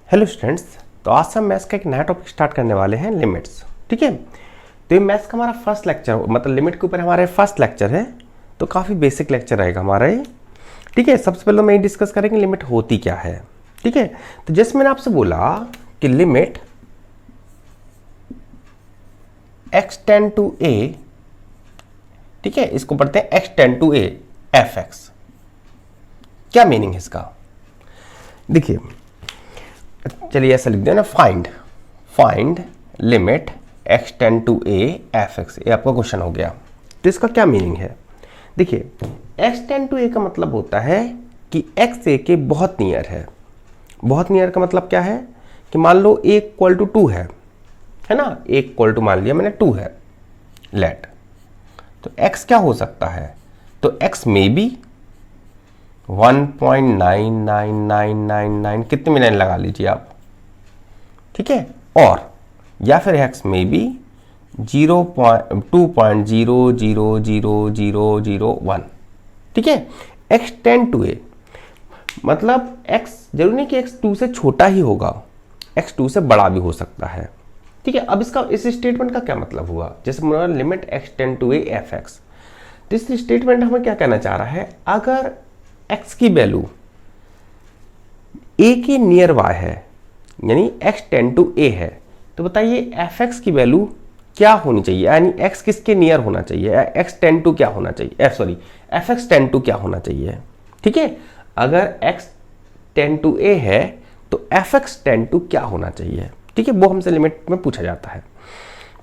Hello students, तो आज हम मैथ्स का एक नया टॉपिक स्टार्ट करने वाले हैं, लिमिट्स। ठीक है, तो ये मैथ्स का हमारा फर्स्ट लेक्चर, मतलब लिमिट के ऊपर हमारा फर्स्ट लेक्चर है, तो काफ़ी बेसिक लेक्चर रहेगा हमारा ये। ठीक है, सबसे पहले मैं ये डिस्कस करेंगे लिमिट होती क्या है। ठीक है, तो जैसे मैंने आपसे बोला कि limit x tend to a, ठीक है, इसको पढ़ते हैं x tend to a f(x). क्या मीनिंग है इसका? देखिए, चलिए ऐसा लिख दिया ना, find limit x tend to a f(x). ये आपका क्वेश्चन हो गया। तो इसका क्या मीनिंग है? देखिए, x टेंड टू a का मतलब होता है कि x a के बहुत नियर है। बहुत नियर का मतलब क्या है कि मान लो a इक्वल टू 2 है ना, a इक्वल टू मान लिया मैंने 2 है, लेट, तो x क्या हो सकता है? तो x में भी 1.99999 कितने में लगा लीजिए आप, ठीक है, और या फिर x में भी 2.0000001, ठीक है। x टेंड टू a मतलब x जरूरी नहीं कि x 2 से छोटा ही होगा, x 2 से बड़ा भी हो सकता है। ठीक है, अब इसका इस स्टेटमेंट का क्या मतलब हुआ? जैसे limit x tend to a f(x), तो इस स्टेटमेंट हमें क्या कहना चाह रहा है? अगर x की वैल्यू a के नियर y है, यानी x टेंड टू a है, तो बताइए f(x) की वैल्यू क्या होनी चाहिए, यानी x किसके नियर होना चाहिए, x टेंड टू क्या होना चाहिए, f(x) टेंड टू क्या होना चाहिए। ठीक है, अगर x टेंड टू a है तो f(x) टेंड टू क्या होना चाहिए। ठीक है, वो हमसे लिमिट में पूछा जाता है।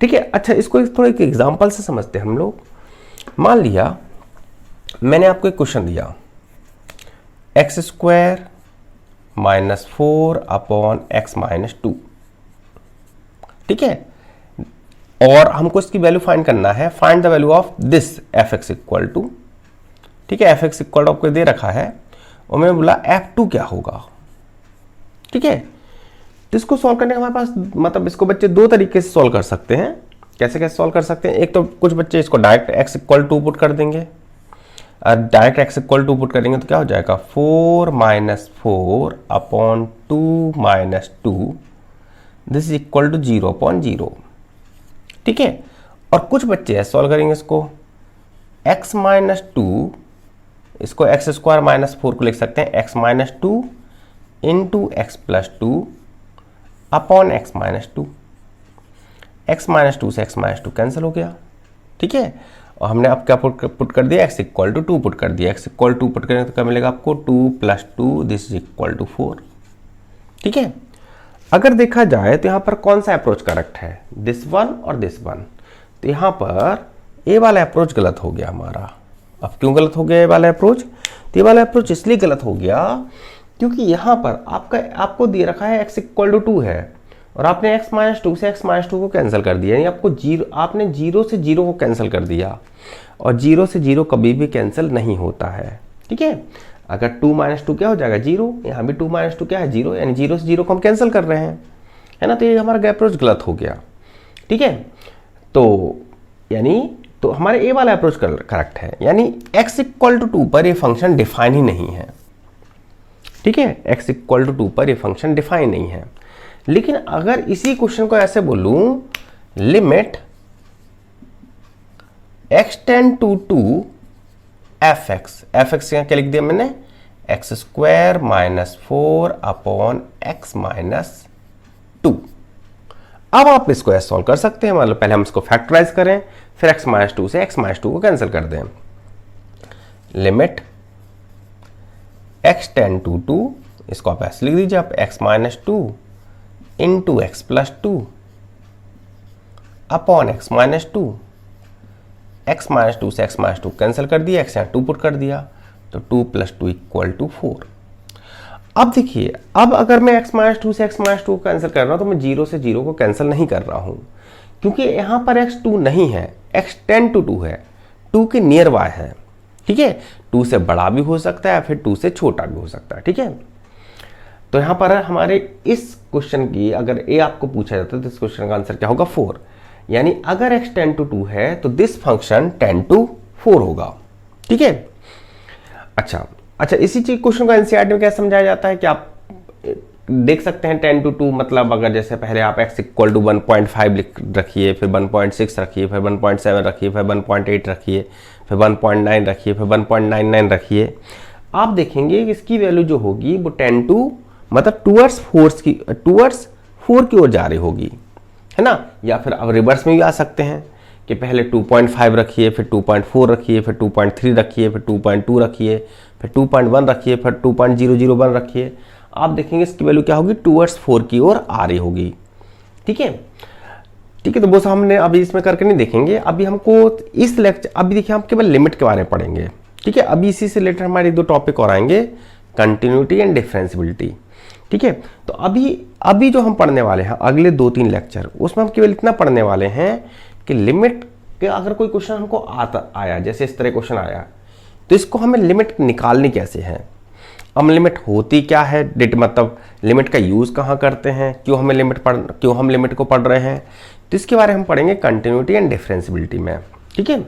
ठीक है, अच्छा, इसको थोड़ा एक एग्जांपल से समझते हैं हम लोग। मान लिया मैंने आपको एक क्वेश्चन दिया, x² - 4/(x - 2), ठीक है, और हमको इसकी वैल्यू फाइंड करना है, find the value of this f(x) equal to, ठीक है, f(x) इक्वल टू आपको दे रखा है और मैंने बोला f2 क्या होगा। ठीक है, तो इसको सॉल्व करने का हमारे पास, मतलब इसको बच्चे दो तरीके से सॉल्व कर सकते हैं। कैसे कैसे सॉल्व कर सकते हैं? एक तो कुछ बच्चे इसको direct x equal to put कर देंगे, और direct x equal to put करेंगे तो क्या हो जाएगा, 4 - 4/2 - 2, दिस इज इक्वल टू 0/0। ठीक है, और कुछ बच्चे ऐसे सॉल्व करेंगे इसको, x - 2, इसको x² - 4 को लिख सकते हैं x - 2 into x + 2 upon x - 2। x - 2 से x - 2 कैंसिल हो गया। ठीक है, और हमने अब क्या पुट कर दिया, x इक्वल टू 2 पुट कर दिया। x इक्वल टू पुट करेंगे तो क्या मिलेगा आपको, 2 + 2, दिस इज इक्वल टू 4। ठीक है, अगर देखा जाए तो यहाँ पर कौन सा अप्रोच करेक्ट है, दिस वन और दिस वन। तो यहाँ पर ए वाला अप्रोच गलत हो गया हमारा। अब क्यों गलत हो गया ये वाला अप्रोच? तो ये वाला अप्रोच इसलिए गलत हो गया क्योंकि यहाँ पर आपको दे रखा है x इक्वल टू 2 है, और आपने x - 2 से x - 2 को कैंसिल कर दिया, यानी आपने 0 से 0 को कैंसिल कर दिया, और 0 से 0 कभी भी कैंसिल नहीं होता है। ठीक है, अगर 2 - 2 क्या हो जाएगा, 0, यहाँ भी 2 - 2 क्या है, 0, यानी 0 से 0 को हम कैंसिल कर रहे हैं, है ना। तो ये हमारा अप्रोच गलत हो गया। ठीक है, तो यानी तो हमारे ए वाला अप्रोच करेक्ट है, यानी x इक्वल टू 2 पर ये फंक्शन डिफाइन ही नहीं है। ठीक है, x इक्वल टू 2 पर ये फंक्शन डिफाइन नहीं है। लेकिन अगर इसी क्वेश्चन को ऐसे बोलूं, limit x tend to 2 f(x), क्या लिख दिया मैंने, x² - 4/(x - 2)। अब आप इसको ऐसे सॉल्व कर सकते हैं, मतलब पहले हम इसको फैक्टराइज करें, फिर x - 2 से x - 2 को कैंसिल कर दें। लिमिट x टेंड टू 2, इसको आप ऐसे लिख दीजिए, आप x - 2 into x + 2 upon x - 2, x - 2 से x - 2 कैंसिल कर दिया, x यहाँ 2 पुट कर दिया, तो 2 + 2 इक्वल टू 4। अब देखिए, अब अगर मैं x - 2 से x - 2 कैंसिल कर रहा हूं तो मैं 0 से 0 को कैंसिल नहीं कर रहा हूं, क्योंकि यहां पर x 2 नहीं है, x टेंड टू 2 है, 2 के नियर y है। ठीक है, 2 से बड़ा भी हो सकता है, फिर 2 से छोटा भी हो सकता है। ठीक है, तो यहां पर हमारे इस क्वेश्चन की अगर ए आपको पूछा जाता है तो इस क्वेश्चन का आंसर क्या होगा, 4। यानी अगर x टेंड टू 2 है तो दिस फंक्शन टेंड टू 4 होगा। ठीक है, अच्छा, इसी चीज क्वेश्चन को एनसीईआरटी में क्या समझाया जाता है कि आप देख सकते हैं 10 to 2, मतलब अगर जैसे पहले आप x इक्वल टू 1.5 रखिए, फिर 1.6 रखिए, फिर 1.7 रखिए, फिर 1.8 रखिए, फिर 1.9 रखिए, फिर 1.99 रखिए, आप देखेंगे कि इसकी वैल्यू जो होगी वो 10 to मतलब टूवर्ड्स 4 की ओर जा रही होगी, है ना। या फिर अब रिवर्स में भी आ सकते हैं कि पहले 2.5 रखिए, फिर 2.4 रखिए, फिर 2.3 रखिए, फिर 2.2 रखिए, फिर 2.1 रखिए, फिर 2.001 रखिए। आप देखेंगे इसकी वैल्यू क्या होगी, टूवर्ड्स 4 की ओर आ रही होगी। ठीक है, ठीक है। तो वो सब हमने अभी इसमें करके नहीं देखेंगे। अभी हमको इस लेक्चर, अभी देखिए हम केवल लिमिट के बारे में पढ़ेंगे। ठीक है, अभी इसी से रिलेटेड हमारे 2 टॉपिक और आएंगे, कंटिन्यूटी एंड डिफरेंशियबिलिटी। ठीक है, तो अभी जो हम पढ़ने वाले हैं अगले 2-3 लेक्चर, उसमें हम केवल इतना पढ़ने वाले हैं कि लिमिट के अगर कोई क्वेश्चन हमको आया, जैसे इस तरह क्वेश्चन आया, तो इसको हमें लिमिट निकालनी कैसे है, अब लिमिट होती क्या है, मतलब लिमिट का यूज कहाँ करते हैं, क्यों हम लिमिट को पढ़ रहे हैं, तो इसके बारे में हम पढ़ेंगे कंटिन्यूटी एंड डिफरेंशियबिलिटी में। ठीक है,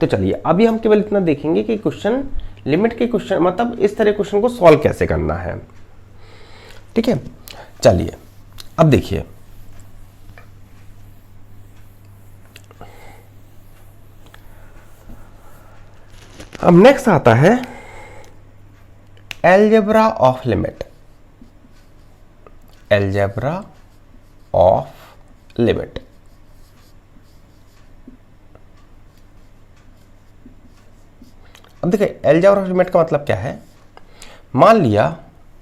तो चलिए अभी हम केवल इतना देखेंगे कि क्वेश्चन, लिमिट के क्वेश्चन, मतलब इस तरह क्वेश्चन को सॉल्व कैसे करना है। ठीक है, चलिए अब देखिए, अब नेक्स्ट आता है algebra of limit. Algebra of limit, अब देखिए अलजेब्रा ऑफ लिमिट का मतलब क्या है। मान लिया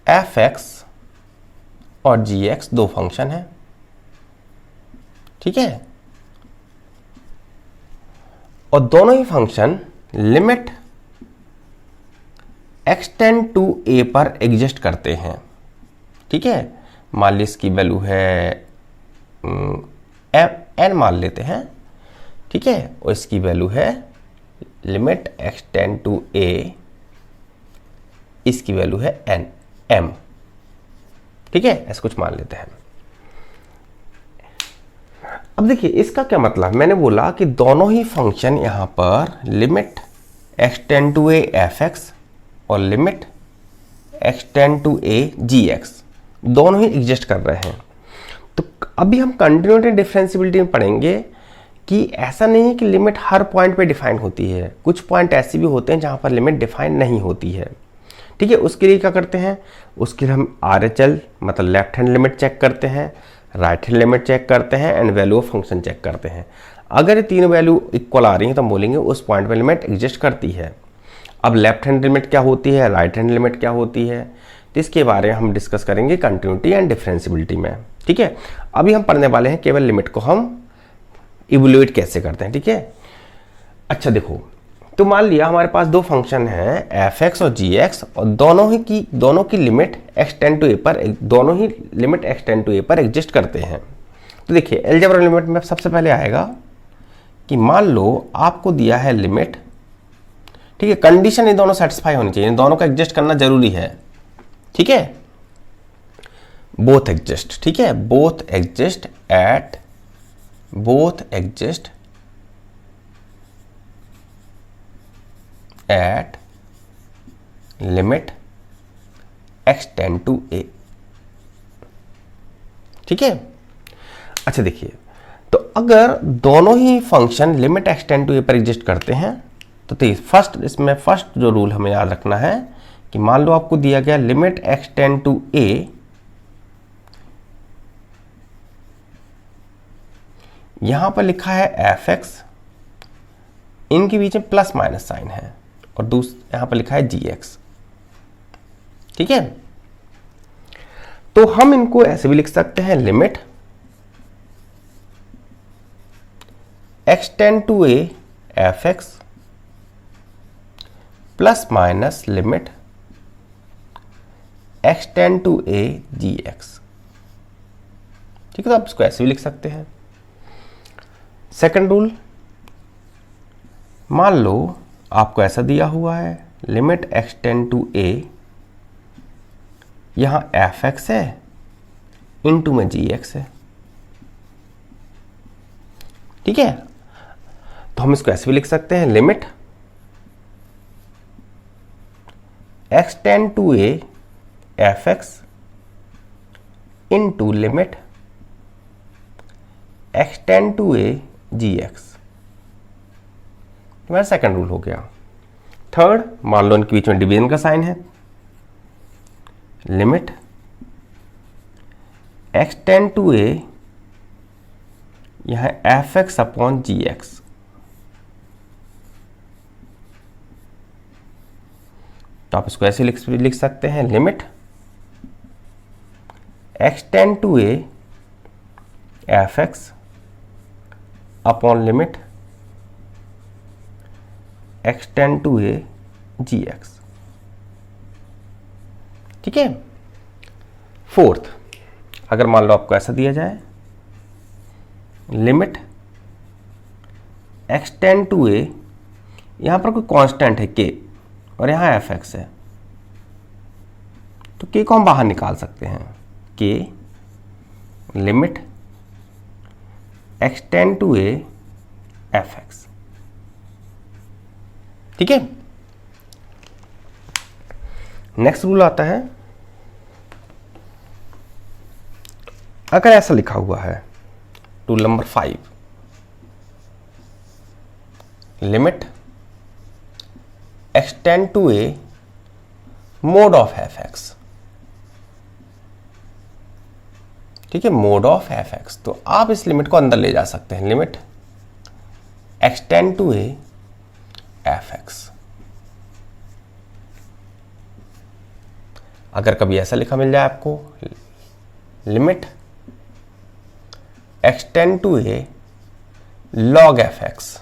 f(x) और g(x) 2 फंक्शन है। ठीक है, और दोनों ही function limit extend to a पर एग्जिस्ट करते हैं। ठीक है, मान ली इसकी वैल्यू है n मान लेते हैं। ठीक है, और इसकी वैल्यू है लिमिट एक्सटेंड टू a, इसकी वैल्यू है m। ठीक है, ऐसा कुछ मान लेते हैं। अब देखिए इसका क्या मतलब, मैंने बोला कि दोनों ही फंक्शन यहां पर limit extend to a f(x) और limit extend to a g(x) दोनों ही एग्जिस्ट कर रहे हैं। तो अभी हम कंटिन्यूटी डिफरेंशियबिलिटी में पढ़ेंगे कि ऐसा नहीं है कि लिमिट हर पॉइंट पे डिफाइन होती है, कुछ पॉइंट ऐसे भी होते हैं जहां पर लिमिट डिफाइन नहीं होती है। ठीक है, उसके लिए क्या करते हैं, उसके लिए हम RHL मतलब लेफ्ट हैंड लिमिट चेक करते हैं, राइट हैंड लिमिट चेक करते हैं and value of function check करते हैं। अगर ये तीनों वैल्यू इक्वल आ रही हैं तो हम बोलेंगे उस पॉइंट पे लिमिट एग्जिस्ट करती है। अब लेफ्ट हैंड लिमिट क्या होती है, राइट हैंड लिमिट क्या होती है, तो इसके बारे में हम डिस्कस करेंगे कंटिन्यूटी एंड डिफरेंशियबिलिटी में। ठीक है, अभी हम पढ़ने वाले हैं केवल लिमिट को हम इवैल्यूएट कैसे करते हैं। ठीक है, अच्छा देखो, तो मान लिया हमारे पास 2 फंक्शन हैं f(x) और g(x) और दोनों की लिमिट एक्सटेंड टू a पर, दोनों ही लिमिट एक्सटेंड टू a पर एग्जिस्ट करते हैं। तो देखिए अलजेब्रा लिमिट में सबसे पहले आएगा कि मान लो आपको दिया है लिमिट। ठीक है, कंडीशन ये दोनों सेटिस्फाई होनी चाहिए, दोनों का एग्जिस्ट करना जरूरी है। ठीक है, बोथ एग्जिस्ट। ठीक है, both exist at limit extend to a। ठीक है, अच्छा देखिए, तो अगर दोनों ही function limit extend to a पर एग्जिस्ट करते हैं तो इसमें फर्स्ट जो रूल हमें याद रखना है कि मान लो आपको दिया गया लिमिट एक्सटेंड टू a, यहां पर लिखा है f(x), इनके बीच में प्लस माइनस साइन है, और यहां पर लिखा है g(x). ठीक है, तो हम इनको ऐसे भी लिख सकते हैं limit extend to a f(x) plus minus limit extend to a g(x). ठीक है, तो आप इसको ऐसे भी लिख सकते हैं। सेकंड रूल, मान लो आपको ऐसा दिया हुआ है लिमिट एक्सटेंड टू a, यहां f(x) है, इनटू में g(x) है। ठीक है, तो हम इसको ऐसे भी लिख सकते हैं limit extend to a f(x) into limit x tend to a gx। मेरा सेकंड रूल हो गया। थर्ड, मान लो इनके बीच में डिवीजन का साइन है, limit x tend to a, यह है fx अपॉन gx। तो आप इसको ऐसे लिख सकते हैं, limit x tend to a fx upon limit x tend to a gx। ठीक है। फोर्थ, अगर मान लो आपको ऐसा दिया जाए, limit x tend to a, यहां पर कोई कांस्टेंट है k और यहां fx है, तो k को हम बाहर निकाल सकते हैं, k limit x tend to a fx। ठीक है। नेक्स्ट रूल आता है, अगर ऐसा लिखा हुआ है, rule number 5, limit x tend to a mod of fx। ठीक है, मोड ऑफ fx। तो आप इस लिमिट को अंदर ले जा सकते हैं, limit x tend to a fx। अगर कभी ऐसा लिखा मिल जाए आपको, limit x tend to a log fx,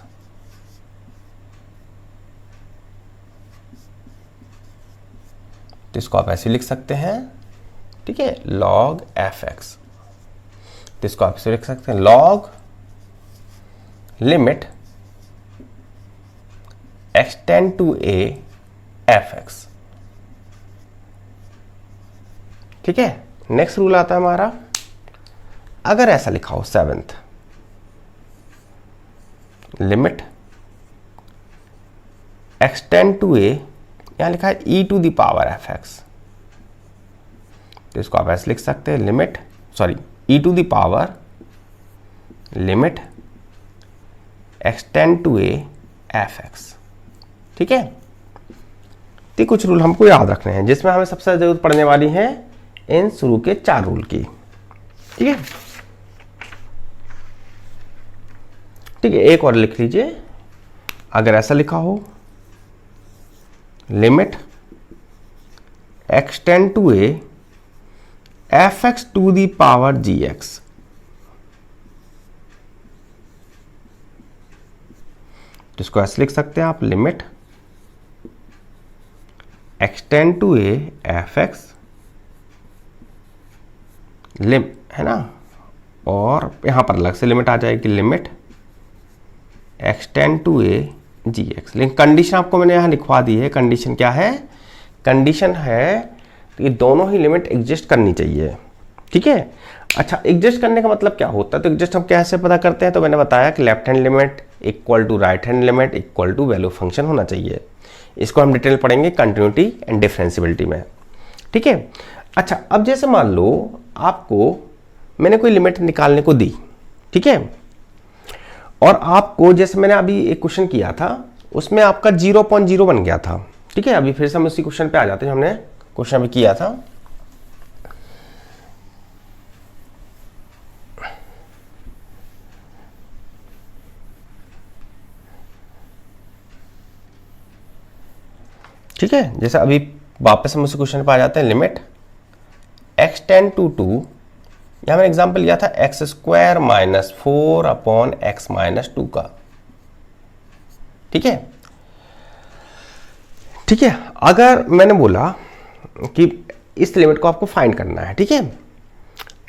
तो इसको आप ऐसे लिख सकते हैं। ठीक है, log fx। तो इसको आप ऐसे लिख सकते हैं, log limit x tend to a fx। ठीक है। नेक्स्ट रूल आता है हमारा, अगर ऐसा लिखा हो, seventh, limit x tend to a, यहां लिखा है e to the power fx, तो इसको आप ऐसे लिख सकते हैं, limit e to the power limit x tend to a fx। ठीक है। तो कुछ रूल हमको याद रखने हैं, जिसमें हमें सबसे जरूरत पड़ने वाली है इन शुरू के 4 रूल की। ठीक है। ठीक है, एक और लिख लीजिए, अगर ऐसा लिखा हो, limit x tend to a fx to the power gx। तो इसको ऐसे लिख सकते हैं आप, limit x tend to a fx है ना, और यहां पर अलग से लिमिट आ जाएगी, limit x tend to a gx। लेकिन कंडीशन आपको मैंने यहां लिखवा दी है। कंडीशन क्या है? कंडीशन है कि दोनों ही लिमिट एग्जिस्ट करनी चाहिए। ठीक है। अच्छा, एग्जिस्ट करने का मतलब क्या होता है? तो एग्जिस्ट हम कैसे पता करते हैं? तो मैंने बताया कि left hand limit equal to right hand limit equal to value function होना चाहिए। इसको हम डिटेल पढ़ेंगे कंटिन्यूटी एंड डिफरेंशियबिलिटी में। ठीक है। अच्छा, अब जैसे मान लो आपको मैंने कोई लिमिट निकालने को दी, ठीक है, और आपको जैसे मैंने अभी एक क्वेश्चन किया था उसमें आपका 0.0 बन गया था। ठीक है। अभी फिर से हम उसी क्वेश्चन पे आ जाते हैं, हमने क्वेश्चन अभी किया था। ठीक है, जैसे अभी वापस हम उसी क्वेश्चन पे आ जाते हैं, लिमिट x टेंड टू 2, यहां मैंने एग्जांपल लिया था x square minus 4 upon x minus 2 का। ठीक है। ठीक है, अगर मैंने बोला कि इस लिमिट को आपको फाइंड करना है, ठीक है,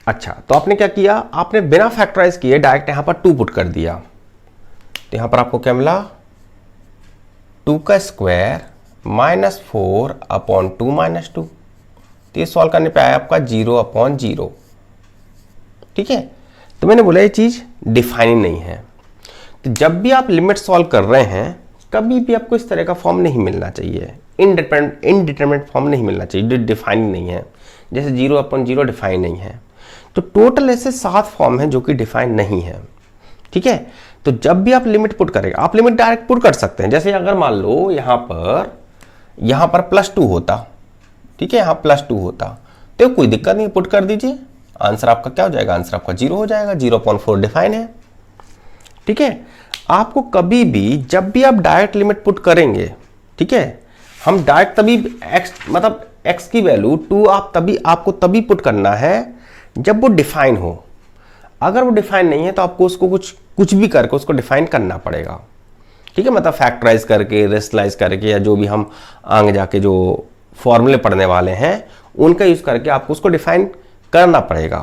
अच्छा, तो आपने क्या किया? आपने बिना फैक्टराइज किए डायरेक्ट यहां पर 2 पुट कर दिया। तो यहां पर आपको क्या मिला? 2 का स्क्वायर माइनस 4 अपॉन 2 माइनस 2। तो ये सॉल्व करने पे आया आपका 0 अपॉन 0। ठीक है। तो मैंने बोला ये चीज डिफाइनिंग नहीं है। तो जब भी आप लिमिट सॉल्व कर रहे हैं कभी भी आपको इस तरह का फॉर्म नहीं मिलना चाहिए, इनडिटरमिनेट फॉर्म नहीं मिलना चाहिए जो डिफाइनिंग नहीं है। जैसे 0 अपॉन 0 डिफाइन नहीं है। तो टोटल ऐसे 7 फॉर्म हैं जो कि डिफाइन नहीं है। ठीक है, तो जब भी आप लिमिट पुट करेंगे, आप लिमिट डायरेक्ट पुट कर सकते हैं। जैसे अगर मान लो यहां पर +2 होता, ठीक है, यहां +2 होता, तो कोई दिक्कत नहीं, पुट कर दीजिए, आंसर आपका क्या हो जाएगा, आंसर आपका 0 हो जाएगा, 0.4 डिफाइन है। ठीक है, आपको कभी भी जब भी आप डायरेक्ट लिमिट पुट करेंगे, ठीक है, हम डायरेक्ट तभी x की वैल्यू 2 आपको तभी पुट करना है जब वो डिफाइन हो। अगर वो डिफाइन नहीं है तो आपको उसको कुछ भी करके उसको डिफाइन करना पड़ेगा। ठीक है, मतलब फैक्टराइज करके, रेशनलाइज करके, या जो भी हम आगे जाके जो फॉर्मूले पढ़ने वाले हैं उनका यूज करके आपको उसको डिफाइन करना पड़ेगा।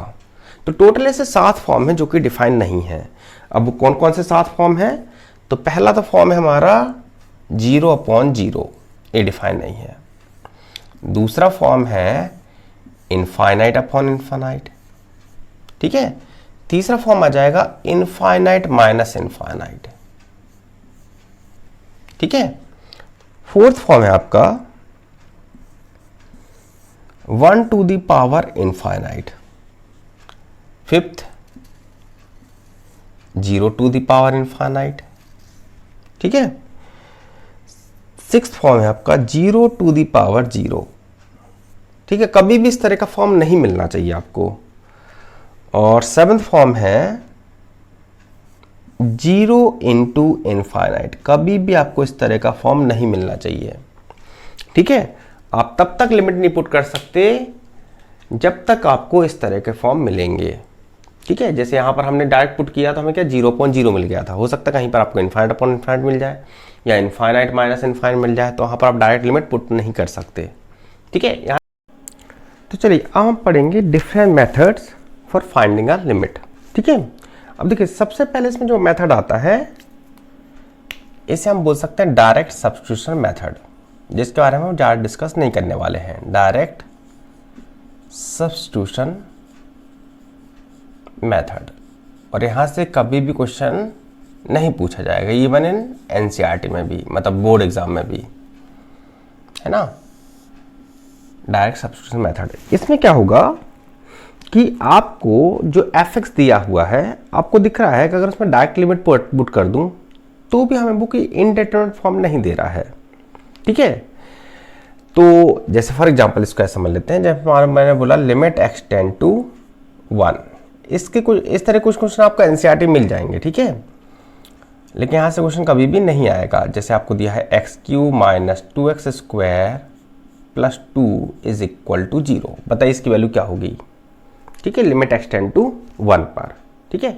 तो टोटल ऐसे 7 फॉर्म हैं जो कि डिफाइन नहीं है। अब कौन कौन से 7 फॉर्म हैं? तो पहला तो फॉर्म है हमारा 0/0, ये डिफाइन नहीं है। दूसरा फॉर्म है इनफाइनाइट अपॉन इनफाइनाइट। ठीक है, तीसरा फॉर्म आ जाएगा इनफाइनाइट माइनस इनफाइनाइट। ठीक है, फोर्थ फॉर्म है आपका 1 to the power infinite. Fifth 0 to the power infinite. ठीक है, सिक्स्थ फॉर्म है आपका 0 to the power 0। ठीक है, कभी भी इस तरह का फॉर्म नहीं मिलना चाहिए आपको। और सेवेंथ फॉर्म है 0 into इनफाइनाइट, कभी भी आपको इस तरह का फॉर्म नहीं मिलना चाहिए। ठीक है, आप तब तक लिमिट नहीं पुट कर सकते जब तक आपको इस तरह के फॉर्म मिलेंगे। ठीक है, जैसे यहां पर हमने डायरेक्ट पुट किया तो हमें क्या 0.0 मिल गया था, हो सकता है कहीं पर आपको इनफाइनाइट अपॉन इनफाइनाइट मिल जाए या इनफाइनाइट माइनस इनफाइनाइट मिल जाए, तो वहां पर आप डायरेक्ट लिमिट पुट नहीं कर सकते। ठीक है, यहाँ तो चलिए अब हम पढ़ेंगे different methods for finding a limit. ठीक है, अब देखिए सबसे पहले इसमें जो मेथड आता है इसे हम बोल सकते हैं डायरेक्ट सब्स्टिट्यूशन मेथड, जिसके बारे में हम ज़्यादा डिस्कस नहीं करने वाले हैं। डायरेक्ट सब्स्टिट्यूशन मेथड, और यहां से कभी भी क्वेश्चन नहीं पूछा जाएगा, इवन इन एनसीईआरटी में भी, मतलब बोर्ड एग्जाम में भी, है ना। डायरेक्ट सब्स्टिट्यूशन मेथड, इसमें क्या होगा कि आपको जो एफ दिया हुआ है, आपको दिख रहा है कि अगर उसमें डायरेक्ट लिमिट पुट कर दूं तो भी हमें वो कोई इनडेटरमिनेट फॉर्म नहीं दे रहा है। ठीक है, तो जैसे फॉर एग्जांपल इसको ऐसा समझ लेते हैं, जैसे मैंने बोला लिमिट x टेंड टू 1, इसके कुछ इस तरह कुछ क्वेश्चन आपको एनसीईआरटी मिल जाएंगे। ठीक है, लेकिन यहां से क्वेश्चन कभी भी नहीं आएगा। जैसे आपको दिया है x³ minus 2x² plus 2 is equal to 0, बताइए इसकी वैल्यू क्या होगी। ठीक है, लिमिट x टेंड टू 1 पर, ठीक है,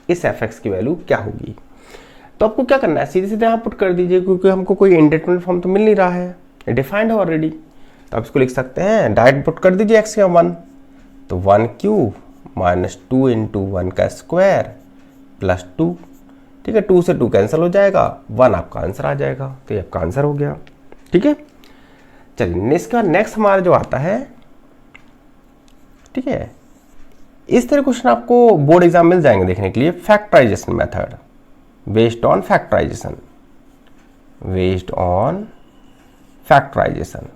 इस f(x) की वैल्यू क्या होगी। तो आपको क्या करना है, सीधे सीधे यहाँ पुट कर दीजिए, क्योंकि हमको कोई इंडेटरमिनेट फॉर्म तो मिल नहीं रहा है, डिफाइंड है ऑलरेडी। तो आप इसको लिख सकते हैं, डायरेक्ट पुट कर दीजिए x का 1, तो 1³ माइनस 2 इंटू 1 का स्क्वायर प्लस 2। ठीक है, 2 से 2 कैंसिल हो जाएगा, 1 आपका आंसर आ जाएगा, तो ये आपका आंसर हो गया। ठीक है, चलिए इसके बाद नेक्स्ट हमारा जो आता है, ठीक है, इस तरह क्वेश्चन आपको बोर्ड एग्जाम मिल जाएंगे देखने के लिए। Factorization method based on factorization, based on factorization,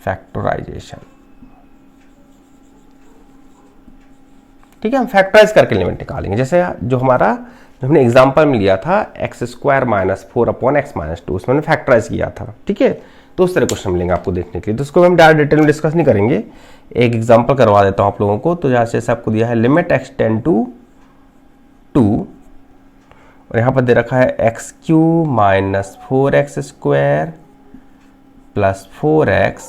factorization. ठीक है, हम फैक्टराइज करके लिमिट निकालेंगे। जैसे जो हमने एग्जांपल में लिया था x² minus 4 upon x minus 2, उसमें हमने फैक्टराइज किया था। ठीक है, तो उस तरह क्वेश्चन मिलेंगे आपको देखने के लिए, तो उसको हम डायरेक्ट डिटेल में डिस्कस नहीं करेंगे, एक एग्जांपल करवा देता हूं आप लोगों को। तो जैसे आपको दिया है लिमिट x टेंड टू 2, और यहाँ पर दे रखा है x³ minus 4x² plus 4x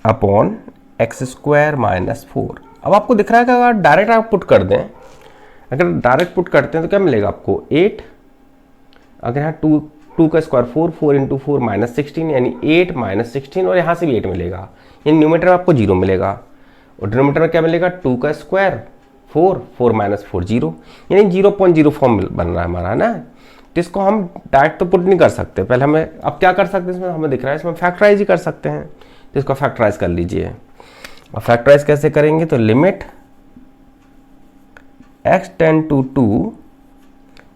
upon x² minus 4। अब आपको दिख रहा है कि अगर डायरेक्ट आप पुट कर दें, अगर डायरेक्ट पुट करते हैं तो क्या मिलेगा आपको 8, अगर यहाँ 2 का स्क्वायर 4 इंटू 4 माइनस 16, यानी 8 माइनस 16, और यहाँ से भी 8 मिलेगा, यानी न्यूमरेटर में आपको 0 मिलेगा, और डिनोमिनेटर में क्या मिलेगा 2 का स्क्वायर 4 माइनस 4 0, यानी 0.0 फॉर्म बन रहा है हमारा, है ना। तो इसको हम डायरेक्ट तो पुट नहीं कर सकते, पहले हमें अब क्या कर सकते हैं, इसमें हमें दिख रहा है इसमें फैक्टराइज ही कर सकते हैं, तो इसको फैक्टराइज कर लीजिए। और फैक्टराइज कैसे करेंगे, तो लिमिट x टेंड टू 2,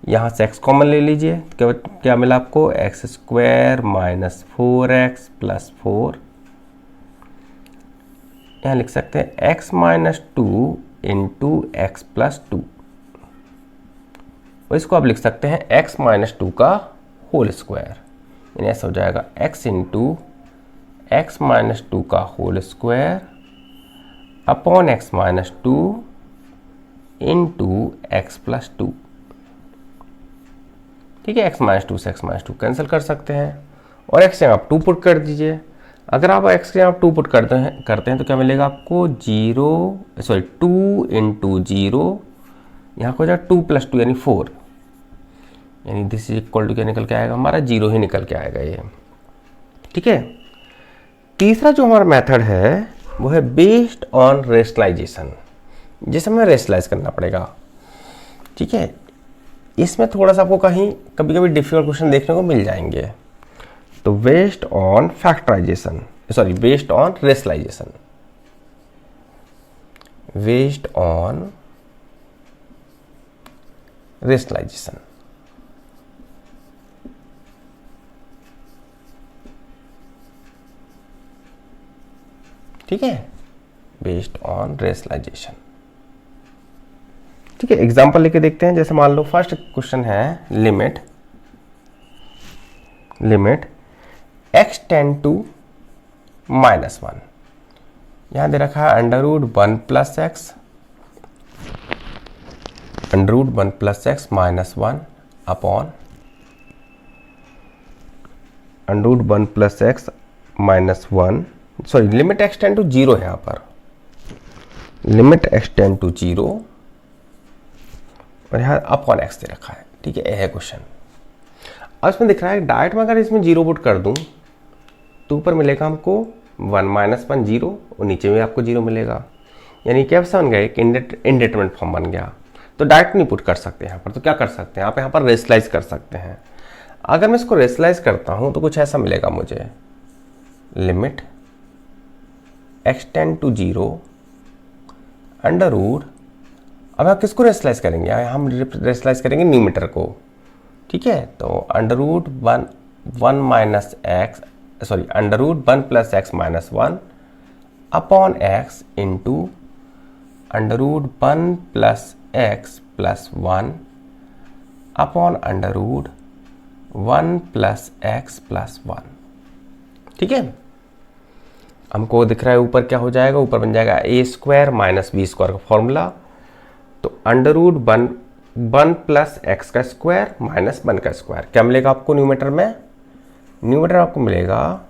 यहाँ से x कॉमन ले लीजिए, क्या मिला आपको x² माइनस 4x प्लस 4 यहाँ लिख सकते हैं x minus two into x plus two, और इसको आप लिख सकते हैं x माइनस टू का होल स्क्वायर, यानी ऐसा हो जाएगा x into x minus two का whole square upon x minus two into x plus two. ठीक है, x माइनस टू से x माइनस टू कैंसिल कर सकते हैं और x से आप 2 पुट कर दीजिए। अगर आप x से आप 2 पुट करते हैं तो क्या मिलेगा आपको, 2 इंटू 0, यहाँ को जाए 2 प्लस 2 यानी 4, यानी दिस इज इक्वल टू क्या निकल के आएगा हमारा, 0 ही निकल के आएगा ये। ठीक है, तीसरा जो हमारा मेथड है वो है बेस्ड ऑन रेशनलाइजेशन, जिसे हमें रेशनलाइज करना पड़ेगा। ठीक है, इसमें थोड़ा सा आपको कभी कभी डिफिकल्ट क्वेश्चन देखने को मिल जाएंगे। तो based on factorization, sorry based on rationalization, based on rationalization. ठीक है, बेस्ड ऑन रेशनलाइजेशन। ठीक है, एग्जांपल लेके देखते हैं। जैसे मान लो फर्स्ट क्वेश्चन है लिमिट x टेंड टू -1, यहां दे रखा है under root 1 plus x minus 1 upon under root 1 plus x minus 1, sorry limit x tend to 0 है, यहाँ पर लिमिट x टेंड टू 0 और यहाँ अपॉन x दे रखा है। ठीक है, यह है क्वेश्चन। अब इसमें दिख रहा है डायरेक्ट में अगर इसमें 0 पुट कर दूं तो ऊपर मिलेगा हमको 1 माइनस 1 0 और नीचे में आपको 0 मिलेगा, यानी कैसा बन गया, एक इंडेटरमिनेट फॉर्म बन गया। तो डायरेक्ट नहीं पुट कर सकते यहाँ पर, तो क्या कर सकते हैं, आप यहाँ पर रेशनलाइज कर सकते हैं। अगर मैं इसको रेशनलाइज करता हूँ तो कुछ ऐसा मिलेगा मुझे, limit x tend to 0 under root, अब आप किसको रेशनलाइज करेंगे, हम रेशनलाइज करेंगे न्यूमरेटर को। ठीक है, तो under root 1 minus x, sorry under root 1 plus x minus 1 upon x into under root 1 plus x plus 1 upon under root 1 plus x plus 1। ठीक है, हमको दिख रहा है ऊपर क्या हो जाएगा, ऊपर बन जाएगा a square minus b square का फॉर्मूला। तो अंडर रूट 1 प्लस एक्स का स्क्वायर माइनस 1 का स्क्वायर, क्या मिलेगा आपको न्यूमरेटर में, न्यूमरेटर आपको मिलेगा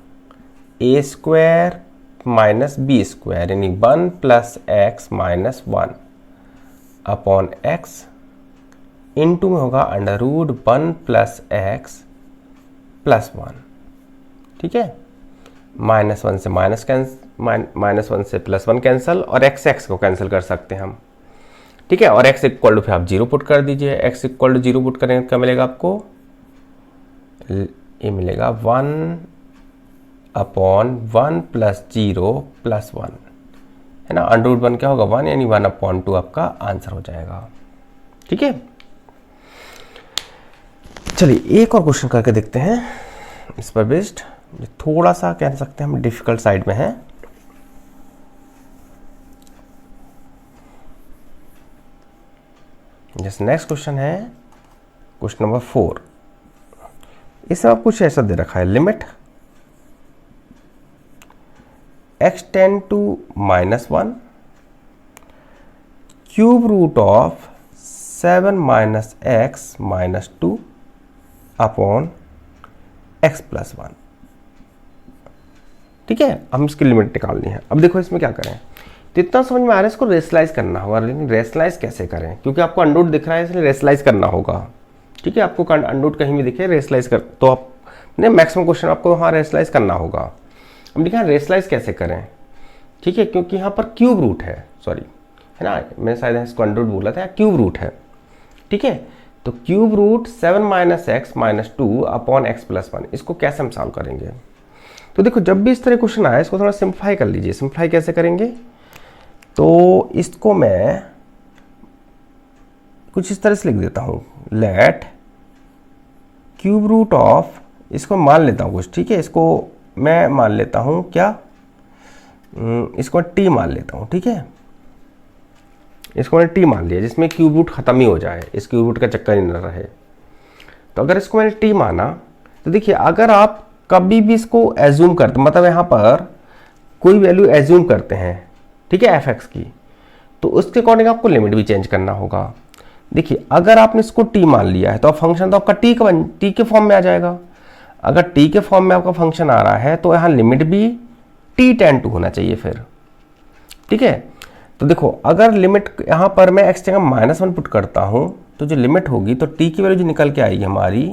a square minus b square, यानी 1 plus x minus 1 upon x into में होगा under root 1 plus x plus 1। ठीक है, -1 से -1 से +1 कैंसिल और x को कैंसिल कर सकते हैं हम। ठीक है, और x इक्वल टू फिर आप 0 पुट कर दीजिए, x इक्वल टू 0 पुट करेंगे क्या मिलेगा आपको, ये मिलेगा 1 अपॉन 1 प्लस 0 प्लस 1, है ना, अंडर रूट 1 क्या होगा 1, यानी 1 अपॉन 2 आपका आंसर हो जाएगा। ठीक है, चलिए एक और क्वेश्चन करके देखते हैं इस पर बेस्ड, थोड़ा सा कह सकते हैं हम डिफिकल्ट साइड में है। जैसे नेक्स्ट क्वेश्चन है क्वेश्चन नंबर 4, इसमें आप कुछ ऐसा दे रखा है, limit x tend to -1 cube root of 7 minus x minus 2 upon x plus 1। ठीक है, हम इसकी लिमिट निकालनी है। अब देखो इसमें क्या करें, तो इतना समझ में आ रहा है, इसको रेशनलाइज करना होगा, लेकिन रेशनलाइज कैसे करें, क्योंकि आपको अंडरूट दिख रहा है इसलिए रेशनलाइज करना होगा। ठीक है, आपको अंडरूट कहीं भी दिखे रेशनलाइज कर, तो आप ने मैक्सिमम क्वेश्चन आपको वहाँ रेशनलाइज करना होगा। अब देखिए रेशनलाइज कैसे करें, ठीक है, क्योंकि यहाँ पर क्यूब रूट है, सॉरी है ना, मैं शायद इसको अंडरूट बोला था, क्यूब रूट है। ठीक है, तो cube root 7 minus x minus 2 upon x plus 1, इसको कैसे हम सॉल्व करेंगे। तो देखो जब भी इस तरह क्वेश्चन आए इसको थोड़ा सिंप्लीफाई कर लीजिए। सिंप्लीफाई कैसे करेंगे, तो इसको मैं कुछ इस तरह से लिख देता हूँ, लेट क्यूब रूट ऑफ, इसको मान लेता हूँ कुछ, ठीक है, इसको मैं मान लेता हूँ क्या, इसको टी मान लेता हूँ, ठीक है, इसको मैंने टी मान लिया जिसमें क्यूब रूट खत्म ही हो जाए, इस क्यूब रूट का चक्कर ही न रहे। तो अगर इसको मैंने टी माना तो देखिए अगर आप कभी भी इसको एज्यूम करते, मतलब यहाँ पर कोई वैल्यू एज्यूम करते हैं, ठीक है, एफ एक्स की, तो उसके अकॉर्डिंग आपको लिमिट भी चेंज करना होगा। देखिए अगर आपने इसको टी मान लिया है तो अब फंक्शन तो आपका टी के फॉर्म में आ जाएगा। अगर टी के फॉर्म में आपका फंक्शन आ रहा है तो यहाँ लिमिट भी टी टेन टू होना चाहिए फिर, ठीक है। तो देखो अगर लिमिट यहाँ पर मैं एक्स जगह -1 पुट करता हूँ तो जो लिमिट होगी तो टी की वैल्यू जो निकल के आएगी हमारी,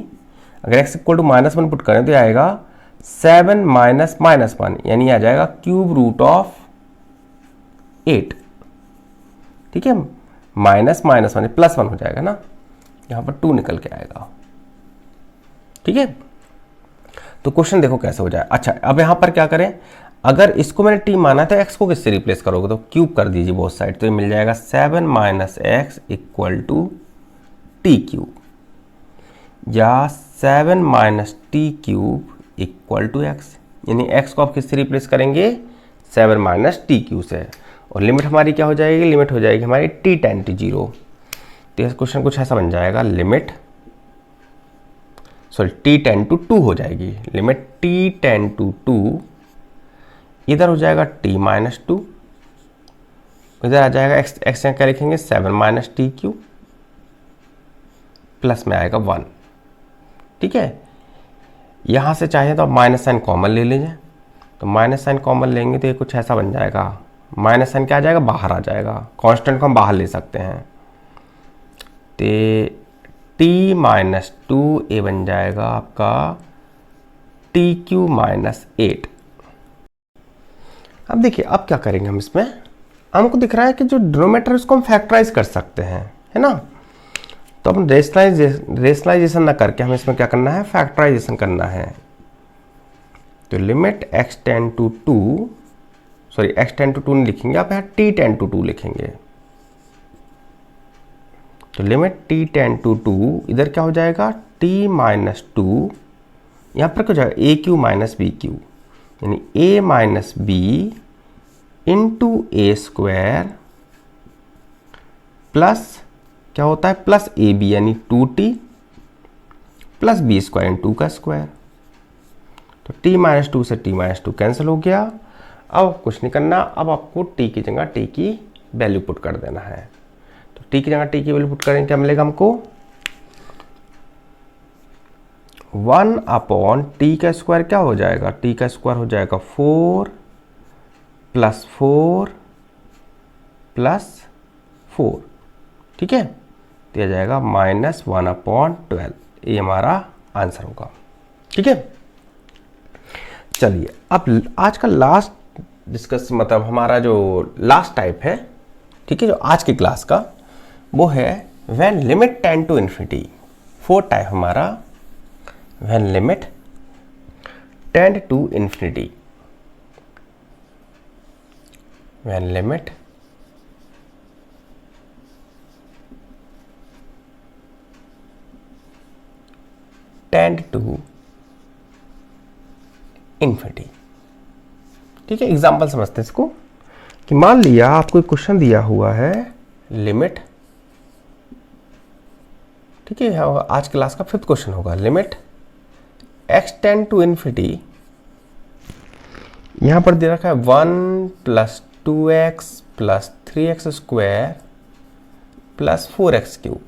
अगर एक्स इक्वल टू -1 पुट करें तो आएगा 7 माइनस -1, यानी आ जाएगा क्यूब रूट ऑफ 8, ठीक है, माइनस -1 +1 हो जाएगा ना, यहाँ पर 2 निकल के आएगा, ठीक है। तो क्वेश्चन देखो कैसे हो जाए। अच्छा अब यहाँ पर क्या करें, अगर इसको मैंने टी माना तो एक्स को किससे रिप्लेस करोगे, तो क्यूब कर दीजिए बोथ साइड, तो ये मिल जाएगा 7 minus x equal to t cube, या 7 minus t cube equal to x, यानी एक्स को आप किससे रिप्लेस करेंगे, 7 माइनस टी क्यूब से, और लिमिट हमारी क्या हो जाएगी, लिमिट हो जाएगी हमारी टी टेन टू 0। तो इस क्वेश्चन कुछ ऐसा बन जाएगा, limit sorry t tend to 2 हो जाएगी, लिमिट टी टेन टू 2, इधर हो जाएगा t माइनस 2, इधर आ जाएगा एक्स क्या लिखेंगे 7 माइनस टी क्यूब, प्लस में आएगा 1, ठीक है। यहाँ से चाहे तो आप माइनस साइन कॉमन ले लीजिए, तो माइनस साइन कॉमन लेंगे तो ये कुछ ऐसा बन जाएगा, माइनस साइन क्या आ जाएगा, बाहर आ जाएगा, कांस्टेंट को हम बाहर ले सकते हैं, तो t माइनस 2 ये बन जाएगा आपका टी क्यूब माइनस 8। अब देखिए अब क्या करेंगे हम इसमें, हमको दिख रहा है कि जो डिनोमिनेटर उसको हम फैक्टराइज कर सकते हैं, है ना। तो अपन रेशनलाइजेशन ना करके हमें इसमें क्या करना है, फैक्टराइजेशन करना है। तो limit x tend to 2, sorry x tend to 2 नहीं लिखेंगे आप, यहाँ t टेन टू 2 लिखेंगे। तो लिमिट t टेन टू 2, इधर क्या हो जाएगा t माइनस 2, यहाँ पर क्या हो जाएगा a cube minus b cube, यानी a minus b into a square plus क्या होता है प्लस ए बी, यानी 2t plus b square into का स्क्वायर। तो t माइनस 2 से t माइनस 2 कैंसिल हो गया। अब कुछ नहीं करना, अब आपको t की जगह t की वैल्यू पुट कर देना है। तो t की जगह t की वैल्यू पुट करेंगे, क्या मिलेगा हमको 1 अपॉन टी का स्क्वायर क्या हो जाएगा, टी का स्क्वायर हो जाएगा 4 प्लस 4 प्लस 4, ठीक है। तो यह जाएगा -1 अपॉन 12, ये हमारा आंसर होगा, ठीक है। चलिए अब आज का लास्ट डिस्कस, मतलब हमारा जो लास्ट टाइप है, ठीक है, जो आज की क्लास का, वो है when limit tend to infinity. 4th type हमारा when limit tend to infinity, when limit tend to infinity, ठीक है। एग्जाम्पल समझते हैं इसको, कि मान लिया आपको एक क्वेश्चन दिया हुआ है लिमिट, ठीक है, आज क्लास का 5th क्वेश्चन होगा, limit x tend to infinity, यहां पर दे रखा है 1 plus 2x plus 3x square plus 4x cube,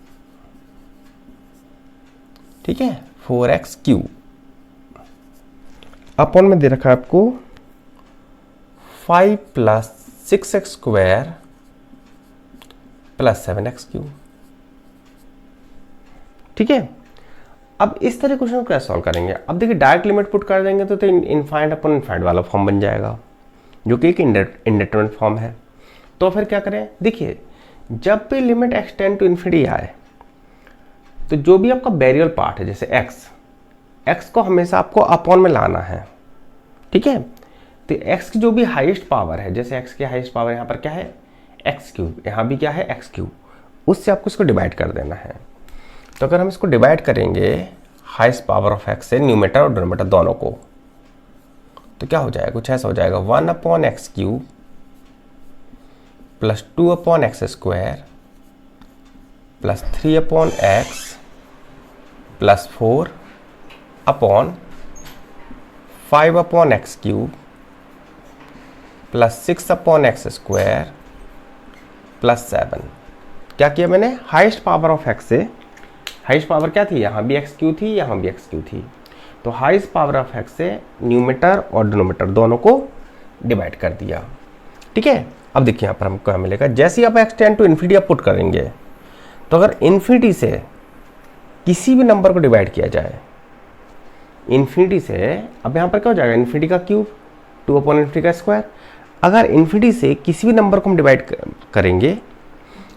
ठीक है, 4x क्यूब अपॉन में दे रखा है आपको 5 plus 6x square plus 7x cube, ठीक है। अब इस तरह क्वेश्चन को कैसे सॉल्व करेंगे, अब देखिए डायरेक्ट लिमिट पुट कर देंगे तो इनफाइनाइट अपॉन इनफाइनाइट वाला फॉर्म बन जाएगा, जो कि एक इंडेटरमिनेट फॉर्म है। तो फिर क्या करें, देखिए जब भी limit x tend to infinity आए तो जो भी आपका वेरिएबल पार्ट है, जैसे x को हमेशा आपको अपॉन में लाना है, ठीक है। तो x की जो भी हाईएस्ट पावर है, जैसे x की हाईएस्ट पावर यहाँ पर क्या है x क्यूब, यहाँ भी क्या है x क्यूब, उससे आपको इसको डिवाइड कर देना है। तो अगर हम इसको डिवाइड करेंगे हाईएस्ट पावर ऑफ x से, न्यूमरेटर और डिनोमिनेटर दोनों को, तो क्या हो जाएगा, कुछ ऐसा हो जाएगा 1/x³ plus 2/x² plus 3/x plus 4/5/x³ plus 6/x² plus 7। क्या किया मैंने, हाइस्ट पावर ऑफ x से, हाइस्ट पावर क्या थी, यहाँ भी x³ थी, यहाँ भी x³ थी, तो हाइस्ट पावर ऑफ x से न्यूमरेटर और डिनोमिनेटर दोनों को डिवाइड कर दिया। ठीक है, अब देखिए यहाँ पर हमको क्या मिलेगा, जैसे ही आप x टेंड टू इन्फिनिटी आप पुट करेंगे, तो अगर इन्फिनिटी से किसी भी नंबर को डिवाइड किया जाए, इन्फिनिटी से, अब यहाँ पर क्या हो जाएगा, इन्फिनिटी का क्यूब 2/इन्फिनिटी का स्क्वायर। अगर इन्फिनिटी से किसी भी नंबर को हम डिवाइड करेंगे,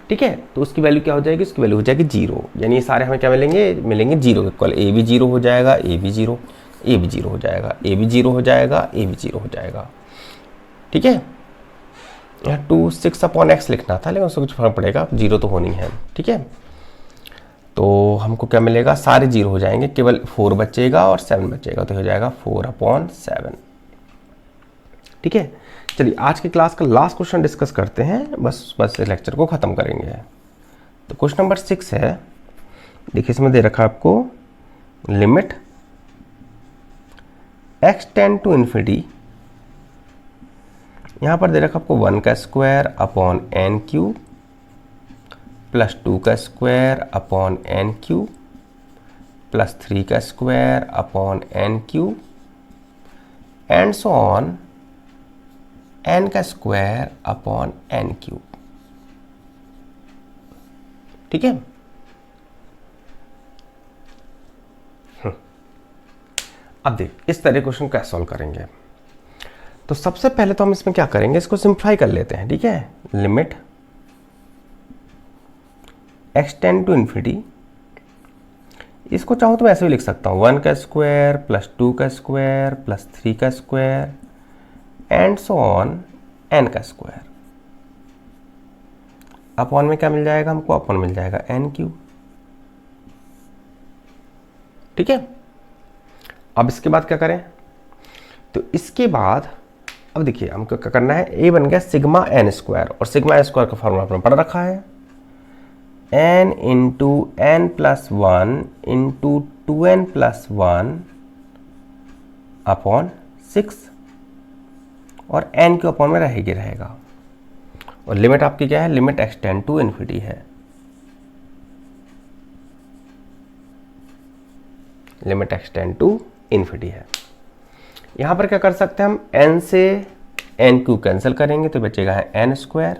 ठीक है, तो उसकी वैल्यू क्या हो जाएगी, उसकी वैल्यू हो जाएगी 0, यानी ये सारे हमें क्या मिलेंगे 0 इक्वल, ए भी 0 हो जाएगा, ए भी 0, ए भी 0 हो जाएगा, ए भी 0 हो जाएगा, ए भी 0 हो जाएगा। ठीक है, यहाँ 2 6/x लिखना था, लेकिन उसको कुछ फर्क पड़ेगा, 0 तो होनी है। ठीक है, तो हमको क्या मिलेगा, सारे 0 हो जाएंगे, केवल 4 बचेगा और 7 बचेगा, तो हो जाएगा 4/7। ठीक है, चलिए आज की क्लास का लास्ट क्वेश्चन डिस्कस करते हैं, बस लेक्चर को ख़त्म करेंगे। तो क्वेश्चन नंबर 6 है, देखिए इसमें दे रखा है आपको, limit x tend to infinity, यहाँ पर दे रखा आपको 1² plus 2² plus 3² and so on n²/n³। ठीक है, अब देख इस तरह क्वेश्चन कैसे सॉल्व करेंगे। तो सबसे पहले तो हम इसमें क्या करेंगे, इसको सिंप्लीफाई कर लेते हैं। ठीक है, limit x tend to infinity, इसको चाहूँ तो मैं ऐसे भी लिख सकता हूँ 1² plus 2² plus 3² and so on n²। Upon में क्या मिल जाएगा हमको, अपॉन मिल जाएगा n³। ठीक है, अब इसके बाद क्या करें, तो इसके बाद अब देखिए हमको क्या करना है, a बन गया सिग्मा n², और सिग्मा n² का फॉर्मूला आपने पढ़ रखा है, n into n plus 1 into 2n plus 1 upon 6, और n के अपॉन में रहेगा, और लिमिट आपकी क्या है, limit x tend to infinity है, limit x tend to infinity है। यहां पर क्या कर सकते हैं हम, n से n³ कैंसिल करेंगे तो बचेगा है n²।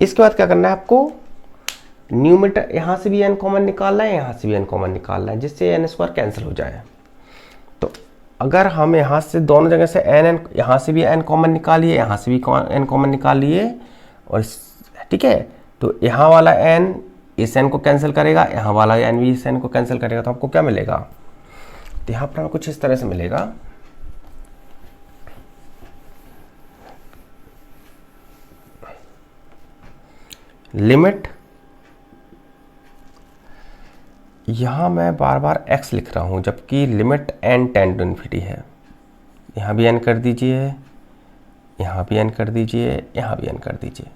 इसके बाद क्या करना है आपको, न्यूमरेटर यहां से भी n कॉमन निकालना है, यहां से भी n कॉमन निकालना है, जिससे n² कैंसिल हो जाए। तो अगर हम यहाँ से दोनों जगह से n यहाँ से भी n कॉमन निकालिए, यहाँ से भी n कॉमन निकालिए, और ठीक है, तो यहाँ वाला n इस n को कैंसिल करेगा, यहाँ वाला n भी इस n को कैंसिल करेगा, तो आपको क्या मिलेगा, तो यहाँ पर कुछ इस तरह से मिलेगा, लिमिट, यहाँ मैं बार बार x लिख रहा हूँ, जबकि limit n tend to infinity है। यहाँ भी n कर दीजिए, यहाँ भी n कर दीजिए, यहाँ भी n कर दीजिए,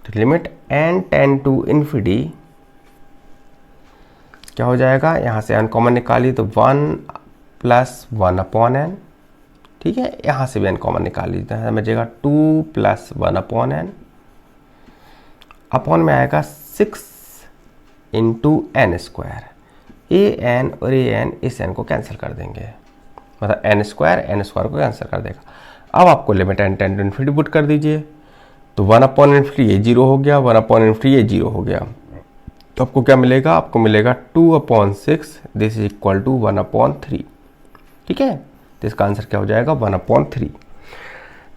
तो limit n tend to infinity क्या हो जाएगा, यहाँ से n कॉमन निकालिए तो 1 प्लस 1/n। ठीक है, यहाँ से भी n कॉमन निकाल लीजिए, तो बचेगा 2 प्लस 1/n, अपॉन में आएगा 6 इंटू n², an और an इस n को कैंसिल कर देंगे, मतलब n² को कैंसिल कर देगा। अब आपको limit n tend to infinity put कर दीजिए, तो 1/इन्फिनिटी ये 0 हो गया, 1/इन्फिनिटी ये 0 हो गया, तो आपको क्या मिलेगा, आपको मिलेगा 2/6, दिस इज इक्वल टू 1/3। ठीक है, तो इसका आंसर क्या हो जाएगा, 1/3।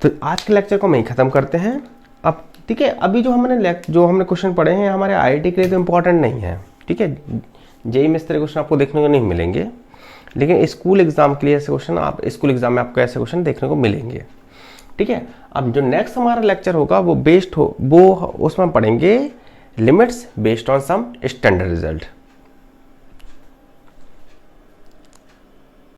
तो आज के लेक्चर को हम यहीं ख़त्म करते हैं। अब ठीक है, अभी जो हमने क्वेश्चन पढ़े हैं हमारे IIT के लिए तो इम्पोर्टेंट नहीं है। ठीक है, जेईई में इस तरह क्वेश्चन आपको देखने को नहीं मिलेंगे, लेकिन स्कूल एग्जाम के लिए ऐसे क्वेश्चन, आप स्कूल एग्जाम में आपको ऐसे क्वेश्चन देखने को मिलेंगे। ठीक है, अब जो नेक्स्ट हमारा लेक्चर होगा वो उसमें हम पढ़ेंगे limits based on some standard result.